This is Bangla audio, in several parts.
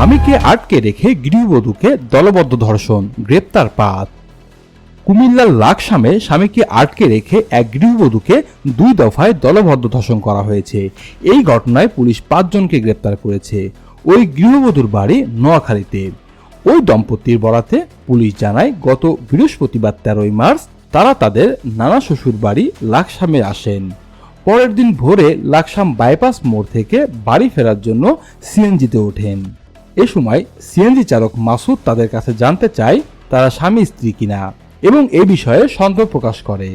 স্বামীকে আটকে রেখে গৃহবধূকে দলবদ্ধ ধর্ষণ, গ্রেপ্তার 5। কুমিল্লার লাকসামে স্বামীকে আটকে রেখে এক গৃহবধূকে 2 দফায় দলবদ্ধ ধর্ষণ করা হয়েছে। এই ঘটনায় পুলিশ 5 জনকে গ্রেপ্তার করেছে। ওই গৃহবধূর বাড়ি নোয়াখালীতে। ওই দম্পতির বরাতে পুলিশ জানায়, গত বৃহস্পতিবার 13 মার্চ তারা তাদের নানা শ্বশুর বাড়ি লাকসামে আসেন। পরের দিন ভোরে লাকসাম বাইপাস মোড় থেকে বাড়ি ফেরার জন্য সিএনজিতে ওঠেন। এ সময় সিএনজি চালক মাসুদ তাদের কাছে জানতে চায় তারা স্বামী স্ত্রী কিনা এবং এ বিষয়ে সন্দেহ প্রকাশ করে।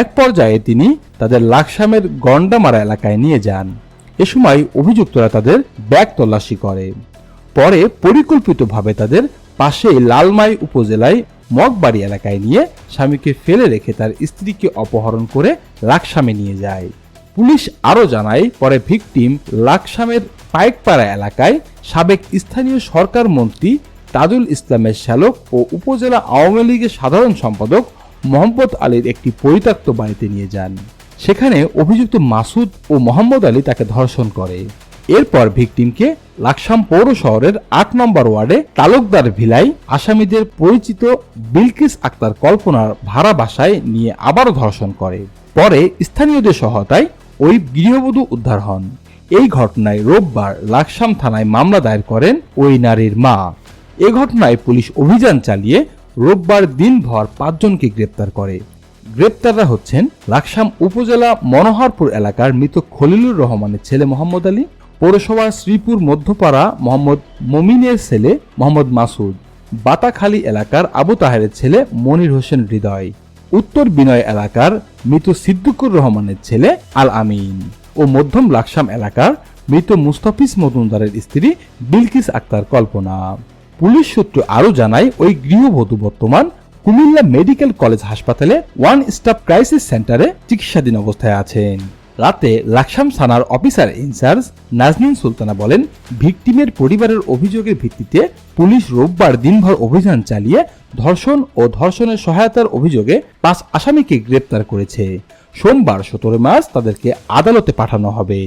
এক পর্যায়ে তিনি তাদের লাকসামের গন্ডামারা এলাকায় নিয়ে যান। এ সময় অভিযুক্তরা তাদের ব্যাগ তল্লাশি করে। পরে পরিকল্পিতভাবে তাদের পাশেই লালমাই উপজেলায় মগবাড়ি এলাকায় নিয়ে স্বামীকে ফেলে রেখে তার স্ত্রীকে অপহরণ করে লাকসামে নিয়ে যায়। পুলিশ আরও জানায়, পরে ভিকটিম লাকসামের পাইকপাড়া এলাকায় সাবেক স্থানীয় সরকার মন্ত্রী তাজুল ইসলামের শ্যালক ও উপজেলা আওয়ামী লীগের সাধারণ সম্পাদক মোহাম্মদ আলীর একটি পরিত্যক্ত বাড়িতে নিয়ে যান। সেখানে অভিযুক্ত মাসুদ ও মোহাম্মদ আলী তাকে ধর্ষণ করে। এরপর ভিকটিমকে লাকসাম পৌর শহরের 8 নম্বর ওয়ার্ডে তালুকদার ভিলায় আসামিদের পরিচিত বিলকিস আক্তার কল্পনার ভাড়া বাসায় নিয়ে আবারও ধর্ষণ করে। পরে স্থানীয়দের সহায়তায় ওই গৃহবধূ উদ্ধার হন। এই ঘটনায় রোববার লাকসাম থানায় মামলা দায়ের করেন ওই নারীর মা। এ ঘটনায় পুলিশ অভিযান চালিয়ে রোববার দিনভর 5 জনকে গ্রেপ্তার করে। গ্রেপ্তাররা হচ্ছেন লাকসাম উপজেলা মনোহরপুর এলাকার মৃত খলিলুর রহমানের ছেলে মোহাম্মদ আলী, পৌরসভার শ্রীপুর মধ্যপাড়া মোহাম্মদ মমিনের ছেলে মোহাম্মদ মাসুদ, বাতাখালী এলাকার আবু তাহেরের ছেলে মনির হোসেন হৃদয়, উত্তর বিনয় এলাকার মৃত সিদ্দিকুর রহমানের ছেলে আল আমিন ও মধ্যম লাকসাম এলাকার মৃত মুস্তাফিজ মজুমদারের স্ত্রী বিলকিস আক্তার কল্পনা। পুলিশ সূত্র আরও জানায়, ওই গৃহবধূ বর্তমান কুমিল্লা মেডিকেল কলেজ হাসপাতালে 1 স্টাফ ক্রাইসিস সেন্টারে চিকিৎসাধীন অবস্থায় আছেন। রাতে লাকসাম থানার অফিসার ইনচার্জ নাজনীন সুলতানা বলেন, ভিকটিমের পরিবারের অভিযোগের ভিত্তিতে পুলিশ রোববার দিনভর অভিযান চালিয়ে ধর্ষণ ও ধর্ষণের সহায়তার অভিযোগে 5 আসামিকে গ্রেপ্তার করেছে। সোমবার 17 মার্চ তাদেরকে আদালতে পাঠানো হবে।